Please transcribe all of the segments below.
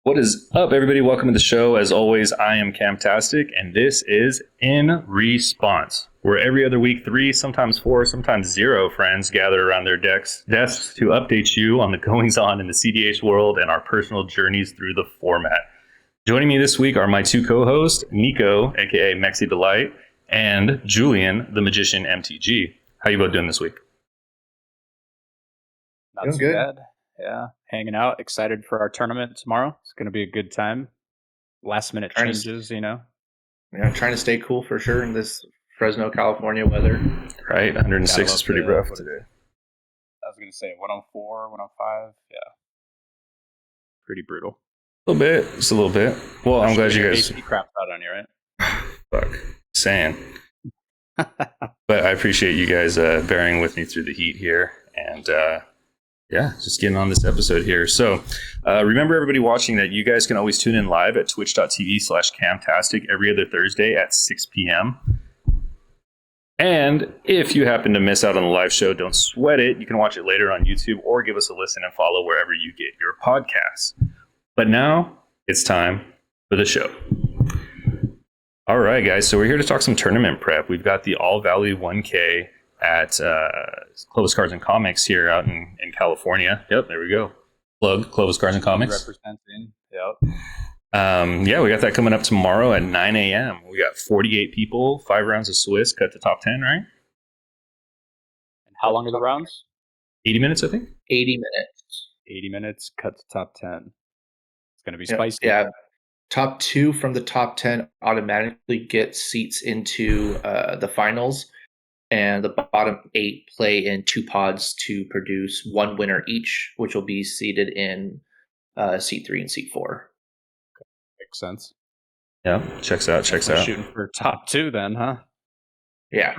What is up, everybody? Welcome to the show. As always, I am KAHMTASTIC, and this is In Response, where every other week, 3, sometimes 4, sometimes 0 friends gather around their desks to update you on the goings-on in the cEDH world and our personal journeys through the format. Joining me this week are my two co-hosts, Nico, aka Mexi Delight, and Julian, the magician MTG. How you both doing this week? Not too bad. Yeah, hanging out. Excited for our tournament tomorrow. It's going to be a good time. Last minute changes, you know. Yeah, trying to stay cool for sure in this Fresno, California weather. Right, 106 is pretty rough today. I was going to say 104, 105. Yeah, pretty brutal. A little bit, just a little bit. Well, I'm glad you guys. AC crapped out on you, right? Fuck, saying. But I appreciate you guys bearing with me through the heat here, and yeah, just getting on this episode here. So remember, everybody watching, that you guys can always tune in live at twitch.tv/KAHMTASTIC every other Thursday at 6 p.m. And if you happen to miss out on the live show, don't sweat it. You can watch it later on YouTube or give us a listen and follow wherever you get your podcasts. But now it's time for the show. All right, guys. So we're here to talk some tournament prep. We've got the All Valley 1K at Clovis Cards Comix here out in California. Yep, there we go. Plug Clovis Cards Comix. Representing. Yep. Yeah, we got that coming up tomorrow at 9 a.m. We got 48 people, 5 rounds of Swiss, cut to top 10, right? And how long are the rounds? 80 minutes, I think. 80 minutes. 80 minutes, cut to top 10. It's going to be spicy. Yeah. Top 2 from the top 10 automatically get seats into the finals. And the bottom 8 play in 2 pods to produce 1 winner each, which will be seated in seat 3 and seat 4. Makes sense. Yeah, checks out. Shooting for top 2 then, huh? Yeah.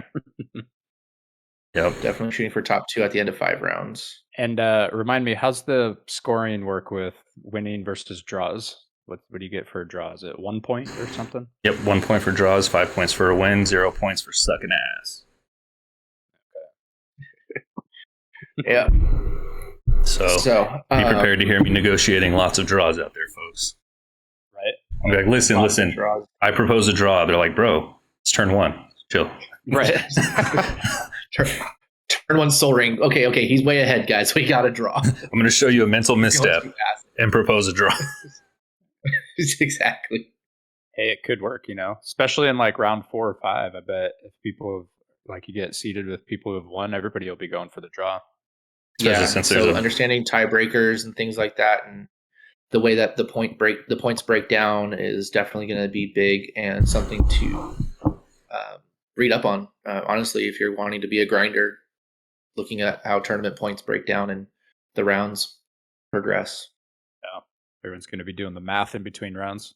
Yep. Definitely shooting for top 2 at the end of 5 rounds. And remind me, how's the scoring work with winning versus draws? What do you get for a draw? Is it 1 point or something? Yep, 1 point for draws, 5 points for a win, 0 points for sucking ass. Yeah. So be prepared to hear me negotiating lots of draws out there, folks. Right. I'm like, listen. I propose a draw. They're like, bro, it's turn 1. Chill. Right. turn 1 Soul Ring. Okay. He's way ahead, guys. We got to draw. I'm going to show you a mental misstep and propose a draw. Exactly. Hey, it could work, you know, especially in like round 4 or 5. I bet if people have, you get seated with people who have won, everybody will be going for the draw. Yeah, so understanding tiebreakers and things like that, and the way that the points break down is definitely going to be big and something to read up on. Honestly, if you're wanting to be a grinder, looking at how tournament points break down and the rounds progress. Yeah, everyone's going to be doing the math in between rounds.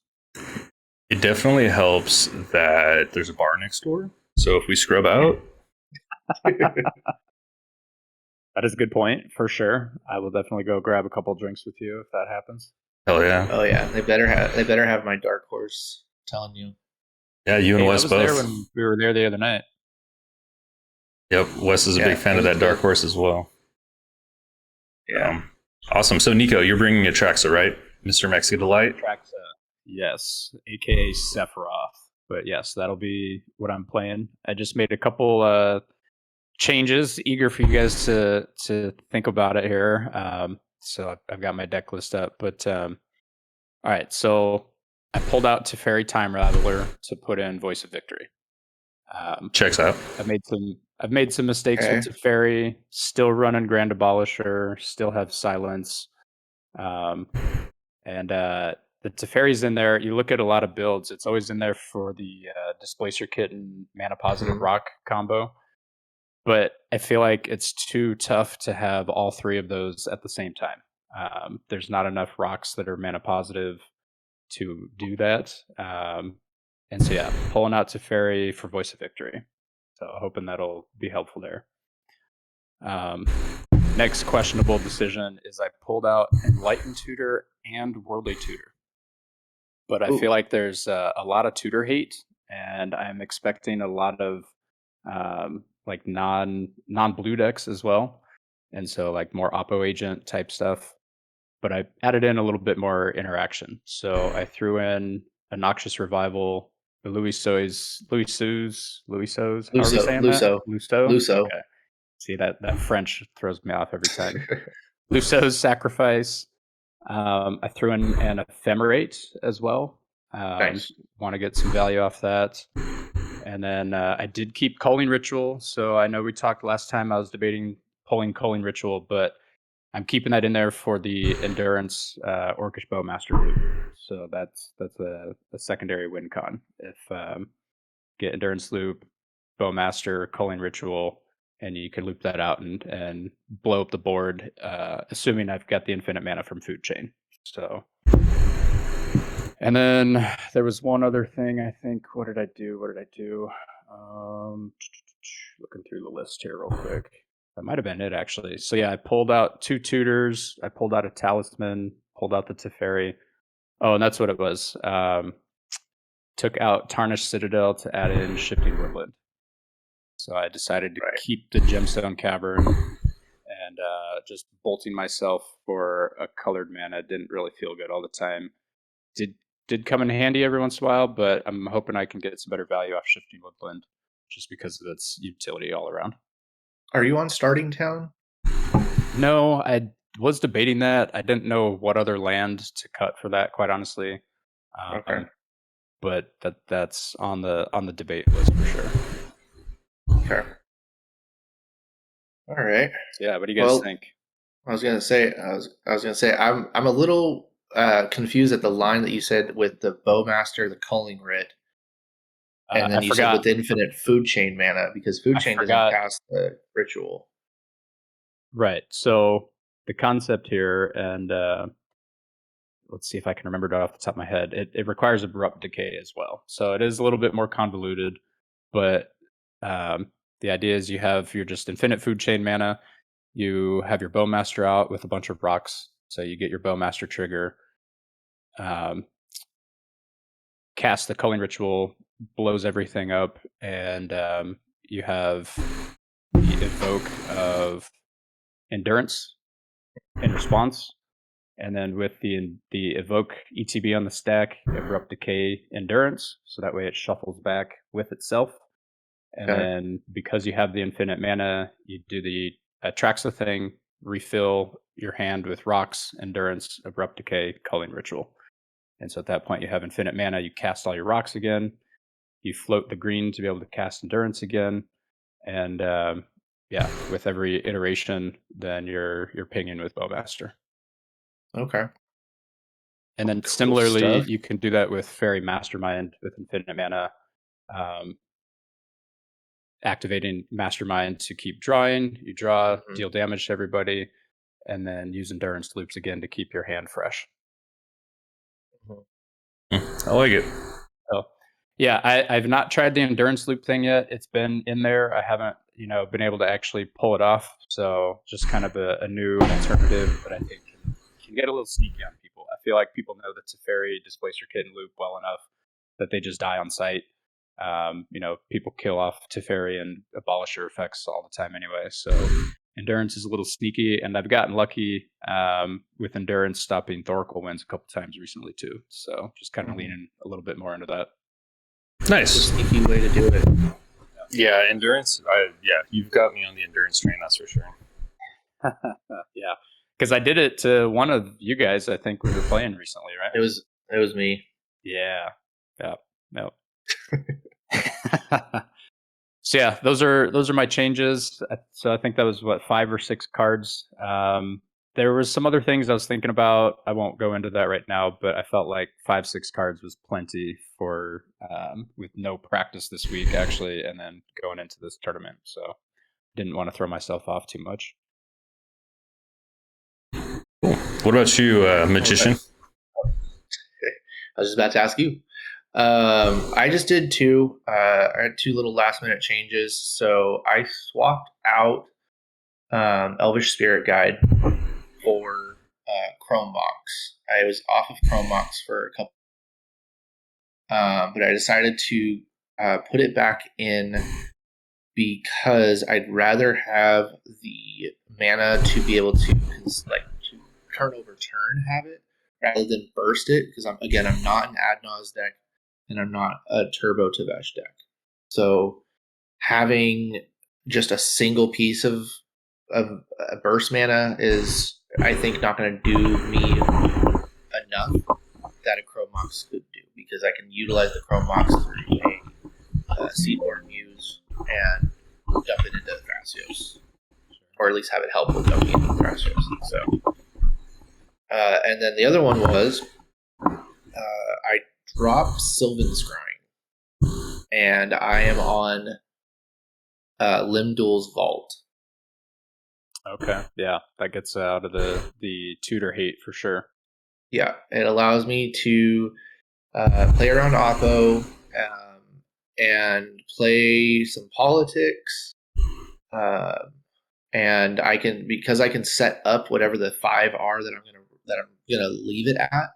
It definitely helps that there's a bar next door. So if we scrub out. That is a good point, for sure. I will definitely go grab a couple drinks with you if that happens. Hell yeah! Oh yeah, they better have my dark horse. I'm telling you. Yeah, you and Wes both. There when we were there the other night. Yep, Wes is a big fan of that dark horse as well. Yeah, awesome. So Nico, you're bringing a Traxa, right, Mr. Mexi Delight? Traxa, yes, aka Sephiroth. But yes, that'll be what I'm playing. I just made a couple changes, eager for you guys to think about it here. So I've got my deck list up, but all right. So I pulled out Teferi Time Rattler to put in Voice of Victory. Checks out. I've made some mistakes with Teferi. Still running Grand Abolisher. Still have Silence. And the Teferi's in there. You look at a lot of builds. It's always in there for the Displacer Kit and Mana Positive Rock combo. But I feel like it's too tough to have all 3 of those at the same time. There's not enough rocks that are mana positive to do that. And so, yeah, pulling out Teferi for Voice of Victory. So hoping that'll be helpful there. Next questionable decision is I pulled out Enlightened Tutor and Worldly Tutor. But I feel like there's a lot of tutor hate, and I'm expecting a lot of non blue decks as well, and so like more oppo agent type stuff. but I added in a little bit more interaction. So I threw in a Noxious Revival, the Luiso's, how are we saying that? Luso. Okay. See, that French throws me off every time. Luso's Sacrifice. I threw in an Ephemerate as well. Nice. Want to get some value off that. And then I did keep Culling Ritual. So I know we talked last time I was debating pulling Culling Ritual, but I'm keeping that in there for the Endurance Orcish Bowmaster loop. So that's a secondary win con. If get Endurance loop, Bowmaster, Culling Ritual, and you can loop that out and blow up the board, assuming I've got the infinite mana from Food Chain. So, and then there was one other thing, I think. What did I do? Looking through the list here real quick. That might have been it, actually. So yeah, I pulled out 2 Tutors. I pulled out a Talisman, pulled out the Teferi. Oh, and that's what it was. Took out Tarnished Citadel to add in Shifting Woodland. So I decided to keep the Gemstone Cavern, and just bolting myself for a colored mana didn't really feel good all the time. Did come in handy every once in a while, but I'm hoping I can get some better value off Shifting Woodland just because of its utility all around. Are you on Starting Town? No, I was debating that. I didn't know what other land to cut for that, quite honestly. Okay. But that's on the debate list for sure. Okay. All right. Yeah. What do you guys think? I was gonna say I'm a little confused at the line that you said with the Bowmaster, the Culling Writ, and then you said with infinite Food Chain mana, because Food Chain doesn't cast the ritual. Right. So the concept here, and let's see if I can remember it off the top of my head. It requires Abrupt Decay as well, so it is a little bit more convoluted, but the idea is you have your just infinite Food Chain mana. You have your Bowmaster out with a bunch of rocks, so you get your Bowmaster trigger. Cast the Culling Ritual, blows everything up, and you have the Evoke of Endurance in response. And then with the Evoke ETB on the stack, Abrupt Decay Endurance, so that way it shuffles back with itself. And then because you have the infinite mana, you do the Atraxa thing, refill your hand with rocks, Endurance, Abrupt Decay, Culling Ritual. And so at that point you have infinite mana, you cast all your rocks again, you float the green to be able to cast Endurance again, and with every iteration, then you're pinging with Bowmaster. Okay. And then similarly, you can do that with Fairy Mastermind with infinite mana. Activating Mastermind to keep drawing. You draw, deal damage to everybody, and then use Endurance loops again to keep your hand fresh. I like it. Oh, yeah, I've not tried the Endurance loop thing yet. It's been in there. I haven't, been able to actually pull it off. So just kind of a new alternative that I think can get a little sneaky on people. I feel like people know the Teferi Displacer Kitten loop well enough that they just die on sight. People kill off Teferi and Abolisher effects all the time anyway. So Endurance is a little sneaky, and I've gotten lucky with Endurance stopping Thoracle wins a couple times recently too. So just kind of leaning a little bit more into that. Nice. It's a sneaky way to do it. Yeah, Endurance. You've got me on the Endurance train, that's for sure. Yeah, because I did it to one of you guys. I think we were playing recently, right? It was me. Yeah. No. So yeah, those are my changes. So I think that was 5 or 6 cards. There was some other things I was thinking about. I won't go into that right now, but I felt like 5-6 cards was plenty for with no practice this week actually, and then going into this tournament. So didn't want to throw myself off too much. Cool. What about you, Magician? I was just about to ask you. I just did 2. I had 2 little last minute changes. So I swapped out Elvish Spirit Guide for Chrome Mox. I was off of Chrome Mox for a couple, but I decided to put it back in because I'd rather have the mana to be able to turnover turn habit rather than burst it, because I'm not an Adnaz deck and I'm not a Turbo Tevesh deck. So having just a single piece of burst mana is, I think, not going to do me enough that a Chrome Mox could do, because I can utilize the Chrome Mox through a Seedborn Muse and dump it into Thrasios, or at least have it help with dumping into Thrasios. So, and then the other one was I dropped Sylvan Scrying, and I am on Limdul's Vault. Okay, yeah, that gets out of the tutor hate for sure. Yeah, it allows me to play around Oppo and play some politics, and I can set up whatever the 5 are that I'm gonna leave it at.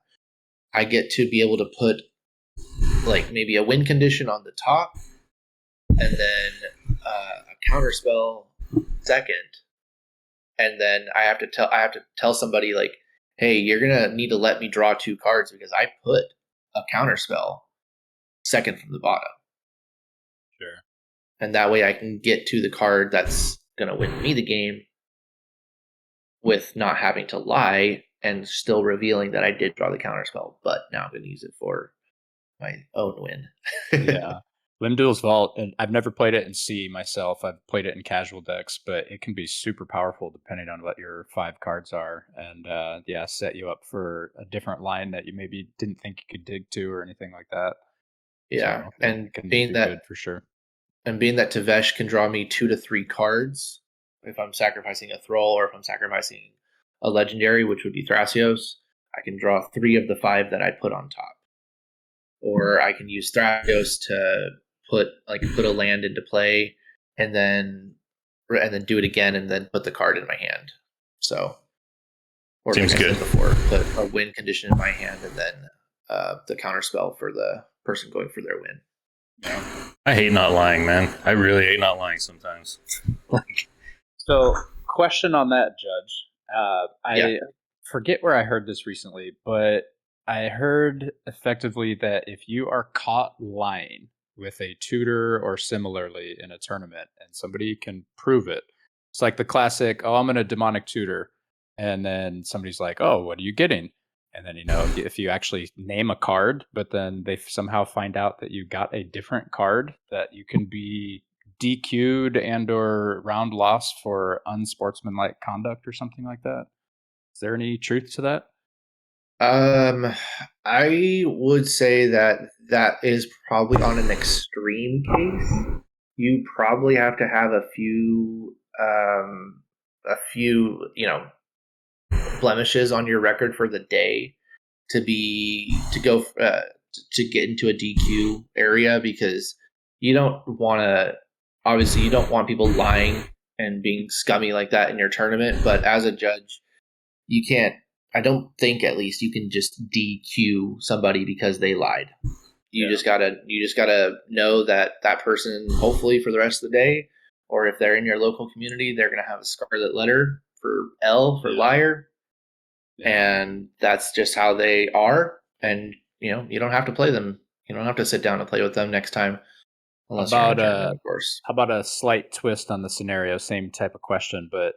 I get to be able to put like maybe a win condition on the top, and then a counter spell second, and then I have to tell somebody like, hey, you're gonna need to let me draw 2 cards because I put a counter spell second from the bottom. Sure. And that way I can get to the card that's gonna win me the game with not having to lie and still revealing that I did draw the counter spell, but now I'm gonna use it for my own win. Yeah. Limdul's Vault, and I've never played it in C myself. I've played it in casual decks, but it can be super powerful depending on what your 5 cards are, and set you up for a different line that you maybe didn't think you could dig to or anything like that. Yeah, so and can being that good for sure. And being that Tevesh can draw me 2 to 3 cards if I'm sacrificing a Thrall or if I'm sacrificing a legendary, which would be Thrasios, I can draw 3 of the 5 that I put on top. Or I can use Thrasios to put a land into play and then do it again and then put the card in my hand. So, or seems like I good. said before, put a win condition in my hand and then the counter spell for the person going for their win. I hate not lying, man. I really hate not lying sometimes. So, question on that, Judge. I forget where I heard this recently, but I heard effectively that if you are caught lying with a tutor or similarly in a tournament and somebody can prove it, it's like the classic, oh, I'm in a demonic tutor. And then somebody's like, oh, what are you getting? And then, if you actually name a card, but then they somehow find out that you got a different card, that you can be DQ'd and or round loss for unsportsmanlike conduct or something like that. Is there any truth to that? I would say that is probably on an extreme case. You probably have to have a few, blemishes on your record for the day to get into a DQ area, because you don't want people lying and being scummy like that in your tournament. But as a judge, you can't. I don't think, at least, you can just DQ somebody because they lied. You just gotta know that person, hopefully for the rest of the day, or if they're in your local community, they're gonna have a scarlet letter for L for liar, and that's just how they are. And you don't have to play them. You don't have to sit down and play with them next time. Unless you're in a tournament, of course. How about a slight twist on the scenario? Same type of question, but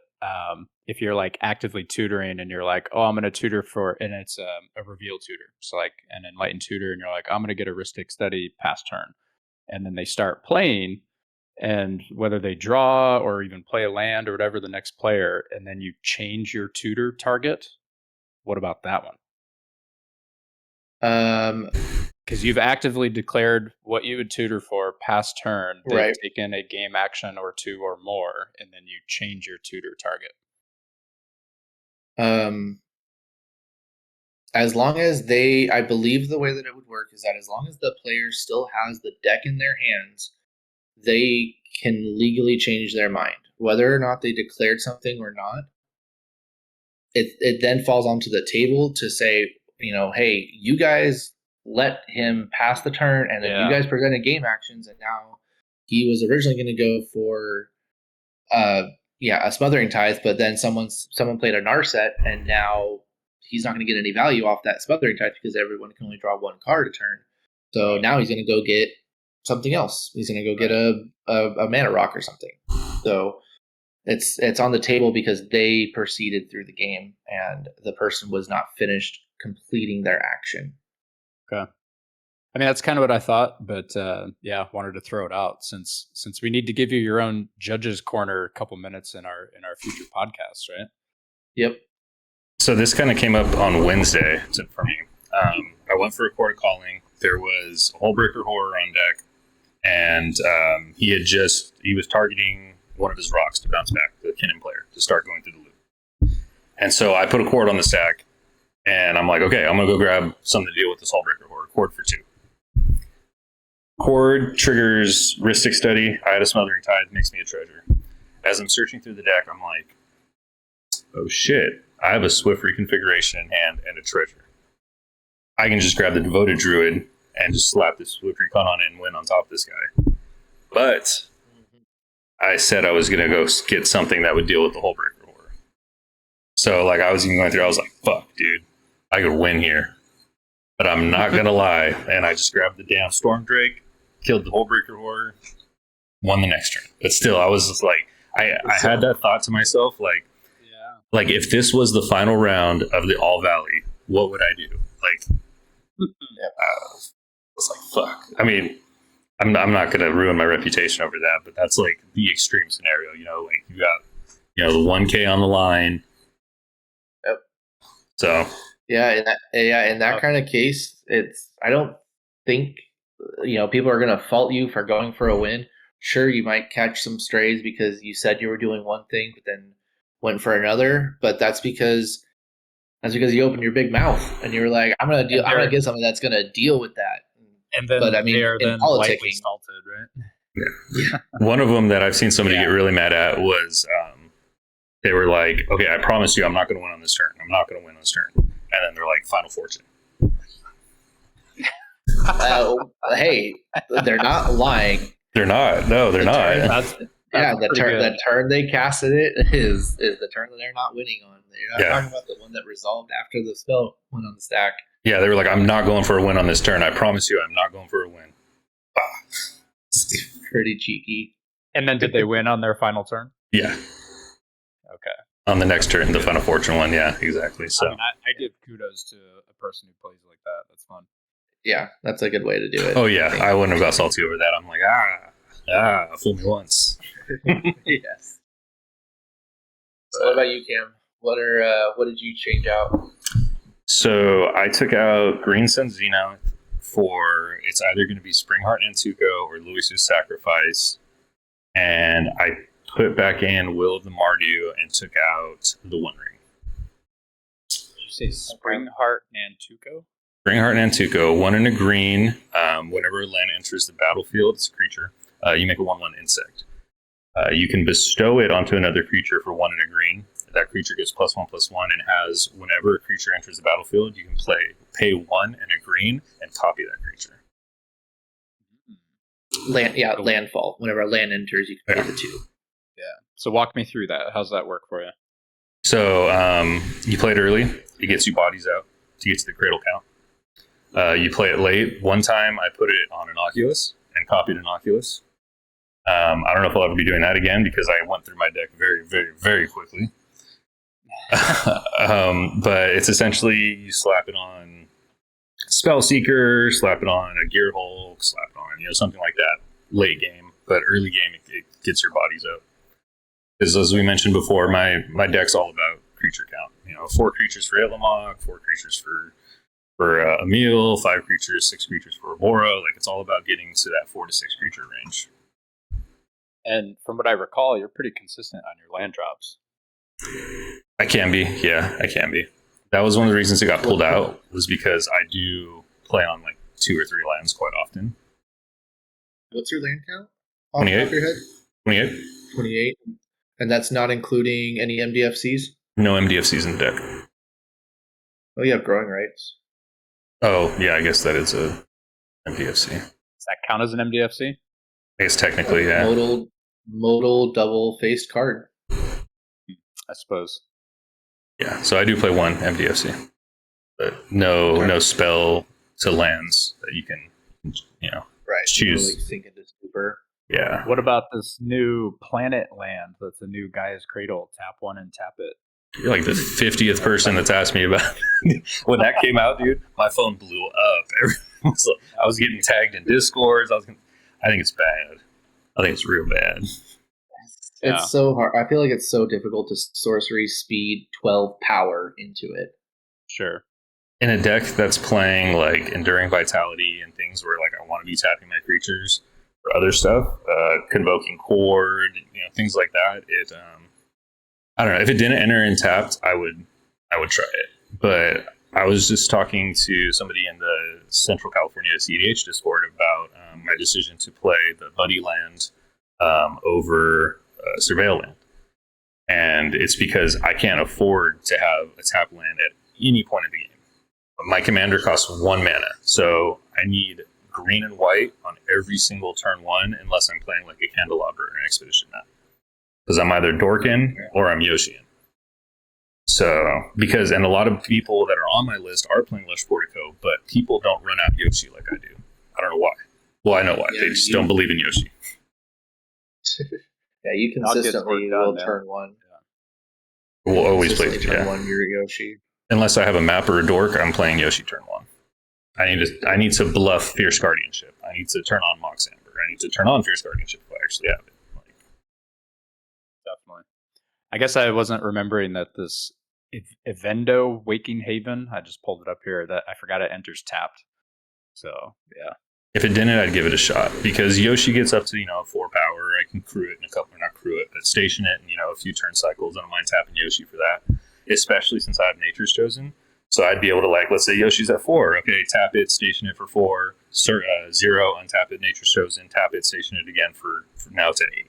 if you're like actively tutoring and you're like, oh, I'm going to tutor and it's a reveal tutor, so like an enlightened tutor, and you're like, I'm going to get a Ristic Study pass turn, and then they start playing, and whether they draw or even play a land or whatever the next player, and then you change your tutor target. What about that one? Because you've actively declared what you would tutor for past turn. They've taken a game action or 2 or more, and then you change your tutor target. As long as I believe the way that it would work is that as long as the player still has the deck in their hands, they can legally change their mind. Whether or not they declared something or not, it then falls onto the table to say, hey, you guys let him pass the turn, and then you guys presented game actions, and now he was originally going to go for a Smothering Tithe, but then someone played a Narset, and now he's not going to get any value off that Smothering Tithe because everyone can only draw one card a turn. So now he's going to go get something else. He's going to go get a Mana Rock or something. So it's on the table because they proceeded through the game and the person was not finished completing their action. Okay. I mean, that's kind of what I thought, but wanted to throw it out since we need to give you your own judge's corner a couple minutes in our future podcasts, right? Yep. So this kind of came up on Wednesday for me. I went for a Court of Calling. There was a Hullbreaker Horror on deck, and he was targeting one of his rocks to bounce back, the Kinnan player, to start going through the loop. And so I put a Court on the stack, and I'm like, okay, I'm going to go grab something to deal with this Hullbreaker Horror. Court for 2. Chord triggers Rhystic Study. I had a Smothering Tithe, makes me a treasure. As I'm searching through the deck, I'm like, oh shit, I have a Swift Reconfiguration in hand and a treasure. I can just grab the Devoted Druid and just slap this Swift Recon on it and win on top of this guy. But I said I was going to go get something that would deal with the Hullbreaker Horror. So like I was even going through, I was like, fuck, dude, I could win here. But I'm not going to lie. And I just grabbed the damn Storm Drake, killed the Hullbreaker Horror, won the next turn. But still, I was just like, I had that thought to myself, like if this was the final round of the All Valley, what would I do? Like, it's like, fuck. I mean, I'm not going to ruin my reputation over that, but that's like the extreme scenario, you know, like you got, you know, the 1K on the line. Yep. So. In that kind of case, I don't think, you know, people are going to fault you for going for a win. Sure, you might catch some strays because you said you were doing one thing, but then went for another. But that's because you opened your big mouth and you were like, I'm going to get something that's going to deal with that. And then but I mean, they're then lightly salted, right? Yeah. One of them that I've seen somebody get really mad at was they were like, okay, I promise you I'm not going to win on this turn. I'm not going to win on this turn. And then they're like, Final Fortune. Hey, they're not lying. They're not. No, they're not. The turn they casted it is the turn that they're not winning on. You're not talking about the one that resolved after the spell went on the stack. Yeah, they were like, I'm not going for a win on this turn. I promise you, I'm not going for a win. It's pretty cheeky. And then did they win on their final turn? Yeah. Okay. On the next turn, the Final Fortune one. Yeah, exactly. So I give kudos to a person who plays like that. That's fun. Yeah, that's a good way to do it. Oh, yeah. I wouldn't have got salty over that. I'm like, fool me once. Yes. So what about you, Cam? What did you change out? So I took out Green Sun Zenith for, it's either going to be Springheart Nantuko or Luis's Sacrifice. And I put back in Will of the Mardu and took out the One Ring. Did you say Springheart Nantuko? Springheart Nantuko, 1 and a green. Whenever a land enters the battlefield, it's a creature. You make a 1/1 insect. You can bestow it onto another creature for 1 and a green. That creature gets +1/+1 and has, whenever a creature enters the battlefield, you can pay 1 and a green and copy that creature. Landfall. Whenever a land enters, you can pay the 2. Yeah. So walk me through that. How's that work for you? So you play it early. It gets you bodies out to get to the cradle count. You play it late. One time I put it on Innocuous and copied Innocuous. I don't know if I'll ever be doing that again because I went through my deck very, very, very quickly. But it's essentially you slap it on Spellseeker, slap it on a Gear Hulk, slap it on, something like that late game. But early game, it gets your bodies out. Because as we mentioned before, my deck's all about creature count. 4 creatures for Ilamok, 4 creatures for Emil, 5 creatures, 6 creatures for Abora. Like, it's all about getting to that 4 to 6 creature range. And from what I recall, you're pretty consistent on your land drops. I can be. Yeah, I can be. That was one of the reasons it got pulled out, was because I do play on like 2 or 3 lands quite often. What's your land count? 28. Off your head? 28. 28. And that's not including any MDFCs? No MDFCs in the deck. Oh, you have growing rights. Oh, yeah, I guess that is a MDFC. Does that count as an MDFC? I guess technically, yeah. Modal double-faced card. I suppose. Yeah, so I do play 1 MDFC. but no spell to lands that you can, choose. Like sink into super. Yeah. What about this new planet land? That's a new Gaia's Cradle. Tap one and tap it. You're like the 50th person that's asked me about it. When that came out, dude, my phone blew up. I was getting tagged in Discords. I think it's bad. I think it's real bad. It's so hard. I feel like it's so difficult to sorcery speed 12 power into it. Sure. In a deck that's playing like Enduring Vitality and things where like I want to be tapping my creatures or other stuff, Convoking Chord, things like that. It I don't know. If it didn't enter in tapped, I would try it. But I was just talking to somebody in the Central California cEDH Discord about my decision to play the Buddy land over Surveil land. And it's because I can't afford to have a tap land at any point in the game. My commander costs 1 mana, so I need green and white on every single turn 1 unless I'm playing like a Candelabra or an Expedition map. Because I'm either Dorkin or I'm Yoshian. So, and a lot of people that are on my list are playing Lush Portico, but people don't run out Yoshi like I do. I don't know why. Well, I know why. They just don't believe in Yoshi. Yeah, you consistently will turn 1. Yeah. We'll always play turn 1 your Yoshi. Unless I have a map or a dork, I'm playing Yoshi turn 1. I need to bluff Fierce Guardianship. I need to turn on Mox Amber. I need to turn on Fierce Guardianship if I actually have it. Definitely. I guess I wasn't remembering that this Evendo Waking Haven, I just pulled it up here, that I forgot it enters tapped. So, yeah. If it didn't, I'd give it a shot. Because Yoshi gets up to, 4 power. I can crew it in a couple, not crew it, but station it in, a few turn cycles. I don't mind tapping Yoshi for that. Especially since I have Nature's Chosen. So I'd be able to, let's say Yoshi's at 4. Okay, tap it, station it for 4. 0, untap it, Nature's Chosen, tap it, station it again for now it's at 8.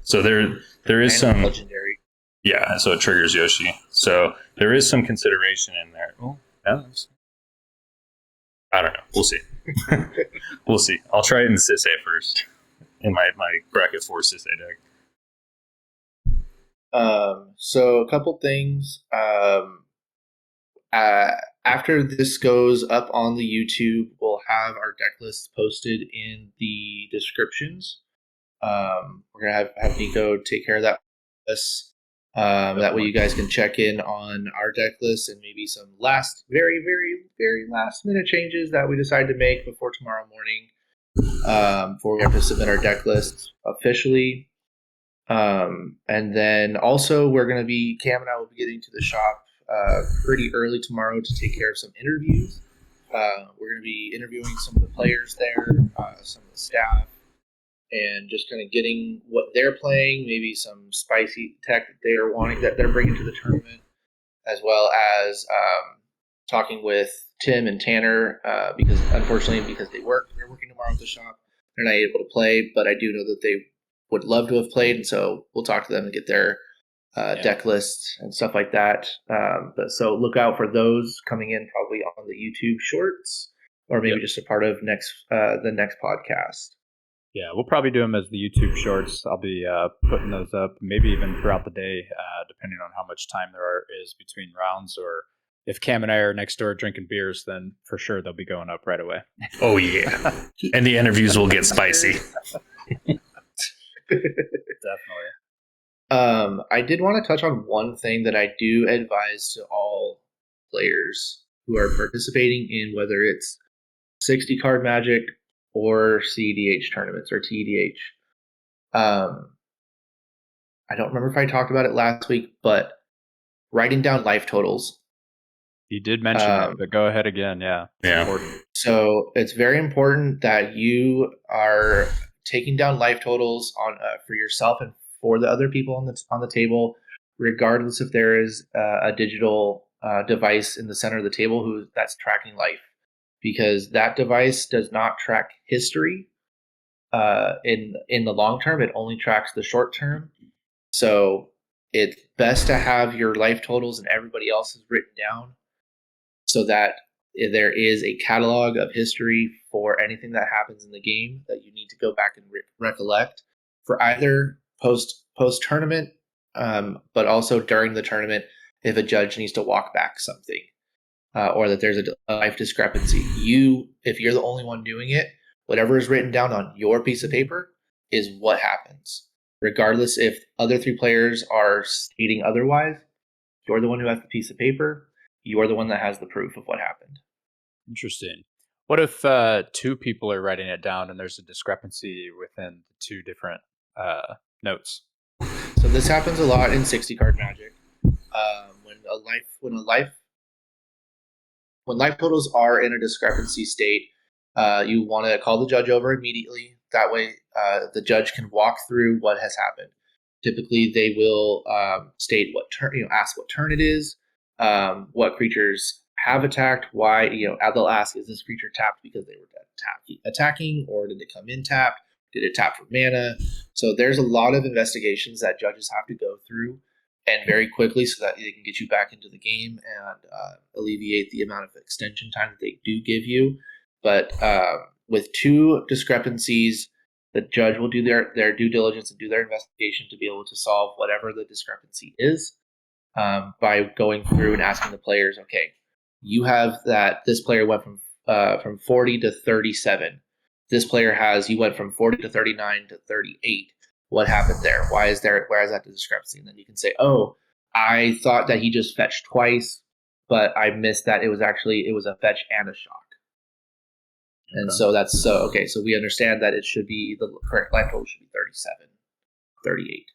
So there is some legendary. Yeah, so it triggers Yoshi. So there is some consideration in there. Well, I don't know. We'll see. We'll see. I'll try it in Sisay first. In my bracket 4 Sisay deck. So a couple things. After this goes up on the YouTube, we'll have our deck list posted in the descriptions. We're gonna have Nico take care of that for us. That way you guys can check in on our deck list and maybe some very, very, very last minute changes that we decide to make before tomorrow morning. Before we have to submit our deck list officially. And then also Cam and I will be getting to the shop pretty early tomorrow to take care of some interviews. We're going to be interviewing some of the players there, some of the staff, and just kind of getting what they're playing, maybe some spicy tech that they're bringing to the tournament, as well as talking with Tim and Tanner because they're working tomorrow at the shop, they're not able to play, but I do know that they would love to have played, and so we'll talk to them and get their deck lists and stuff like that. So look out for those coming in probably on the YouTube Shorts, or maybe just a part of the next podcast. Yeah, we'll probably do them as the YouTube Shorts. I'll be putting those up, maybe even throughout the day, depending on how much time there is between rounds. Or if Cam and I are next door drinking beers, then for sure they'll be going up right away. Oh, yeah. And the interviews will get spicy. Definitely. I did want to touch on one thing that I do advise to all players who are participating in, whether it's 60 card Magic or cEDH tournaments or TEDH. I don't remember if I talked about it last week, but writing down life totals. You did mention it, but go ahead again. Yeah. Important. So it's very important that you are taking down life totals for yourself and for the other people on the table, regardless if there is a digital device in the center of the table that's tracking life, because that device does not track history in the long term. It only tracks the short term. So it's best to have your life totals and everybody else's written down, so that there is a catalog of history for anything that happens in the game that you need to go back and recollect for either post tournament, but also during the tournament if a judge needs to walk back something. or that there's a life discrepancy. If you're the only one doing it, whatever is written down on your piece of paper is what happens. Regardless if other 3 players are stating otherwise, you're the one who has the piece of paper. You're the one that has the proof of what happened. Interesting. What if 2 people are writing it down and there's a discrepancy within the 2 different notes? So this happens a lot in 60 card Magic. When life totals are in a discrepancy state, you want to call the judge over immediately. That way, the judge can walk through what has happened. Typically, they will state what turn, ask what turn it is, what creatures have attacked, why, they'll ask, is this creature tapped because they were attacking, or did it come in tapped? Did it tap for mana? So there's a lot of investigations that judges have to go through, and very quickly, so that they can get you back into the game and alleviate the amount of extension time that they do give you. But with 2 discrepancies, the judge will do their due diligence and do their investigation to be able to solve whatever the discrepancy is by going through and asking the players, okay, you have that this player went from 40 to 37. This player you went from 40 to 39 to 38. What happened there? Why is that the discrepancy? And then you can say, oh, I thought that he just fetched twice, but I missed that it was a fetch and a shock. And okay. So we understand that it should be, the correct life total should be 37, 38.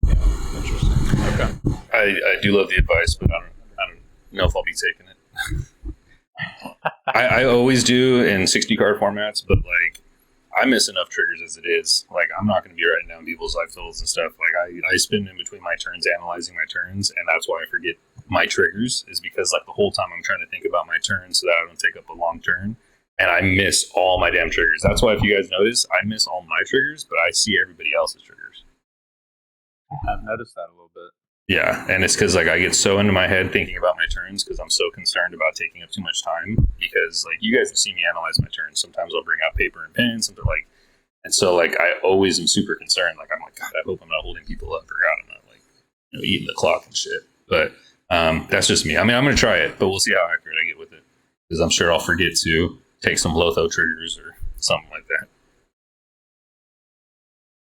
Yeah, interesting. Okay. I do love the advice, but I don't know if I'll be taking it. I always do in 60 card formats, but like I miss enough triggers as it is. Like I'm not going to be writing down people's life totals and stuff. Like I spend in between my turns analyzing my turns, and that's why I forget my triggers, is because like the whole time I'm trying to think about my turn so that I don't take up a long turn, and I miss all my damn triggers. That's why if you guys notice, I miss all my triggers, but I see everybody else's triggers. I've noticed that a little bit. Yeah, and it's because like I get so into my head thinking about my turns because I'm so concerned about taking up too much time. Because like you guys have seen me analyze my turns. Sometimes I'll bring out paper and pen, something like, and so like I always am super concerned. Like I'm like, God, I hope I'm not holding people up, or God, I'm not like eating the clock and shit. But that's just me. I mean, I'm gonna try it, but we'll see how accurate I get with it, because I'm sure I'll forget to take some Lotho triggers or something like that.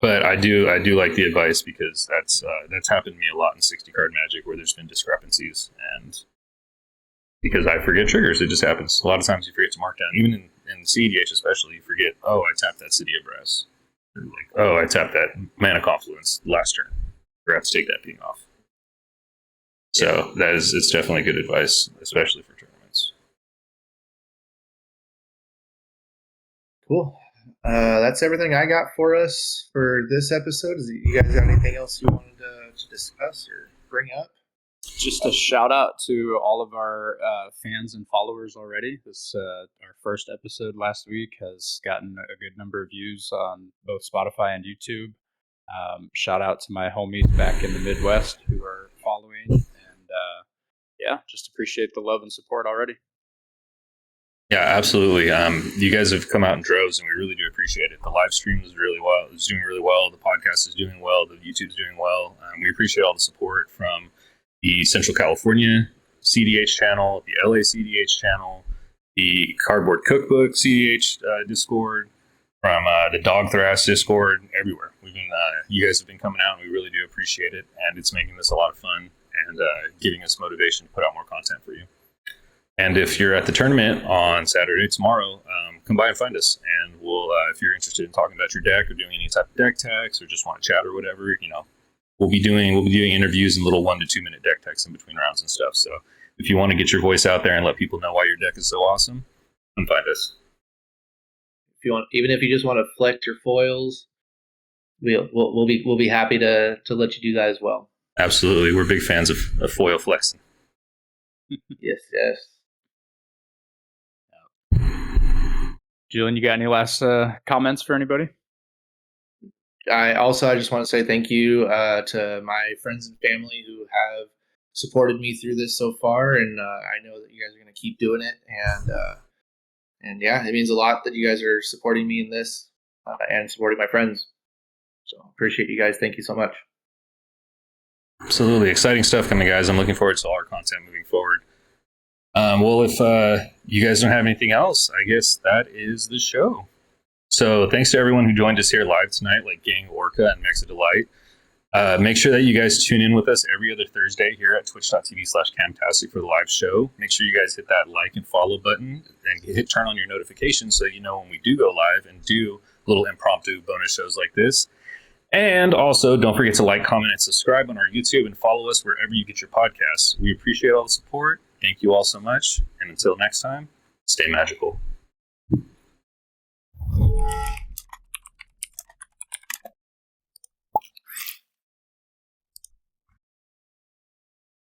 But I do like the advice, because that's happened to me a lot in 60 card Magic where there's been discrepancies, and because I forget triggers, it just happens. A lot of times you forget to mark down, even in cEDH especially, you forget, oh, I tapped that City of Brass. Or like, oh, I tapped that Mana Confluence last turn. Forgot to take that ping off. So it's definitely good advice, especially for tournaments. Cool. That's everything I got for us for this episode. You guys got anything else you wanted to discuss or bring up? Just a shout out to all of our fans and followers already. This our first episode last week has gotten a good number of views on both Spotify and YouTube. Shout out to my homies back in the Midwest who are following, and just appreciate the love and support already. Yeah, absolutely. You guys have come out in droves, and we really do appreciate it. The live stream is really well. It's doing really well. The podcast is doing well. The YouTube's doing well. We appreciate all the support from the Central California cEDH channel, the LA cEDH channel, the Cardboard Cookbook cEDH Discord, from the Dog Thrash Discord, everywhere. You guys have been coming out, and we really do appreciate it. And it's making this a lot of fun and giving us motivation to put out more content for you. And if you're at the tournament on Saturday, tomorrow, come by and find us. And we'll, if you're interested in talking about your deck or doing any type of deck techs or just want to chat or whatever, we'll be doing interviews and little 1 to 2 minute deck techs in between rounds and stuff. So if you want to get your voice out there and let people know why your deck is so awesome, come find us. Even if you just want to flex your foils, we'll be happy to let you do that as well. Absolutely, we're big fans of foil flexing. Yes. Julian, you got any last comments for anybody? I just want to say thank you to my friends and family who have supported me through this so far, and I know that you guys are going to keep doing it, and it means a lot that you guys are supporting me in this and supporting my friends. So appreciate you guys. Thank you so much. Absolutely exciting stuff coming, guys. I'm looking forward to all our content moving forward. Well, if you guys don't have anything else, I guess that is the show. So thanks to everyone who joined us here live tonight, like Gang Orca and Mexa Delight. Make sure that you guys tune in with us every other Thursday here at twitch.tv/KAHMTASTIC for the live show. Make sure you guys hit that like and follow button and turn on your notifications so you know when we do go live and do little impromptu bonus shows like this. And also, don't forget to like, comment, and subscribe on our YouTube and follow us wherever you get your podcasts. We appreciate all the support. Thank you all so much. And until next time, stay magical.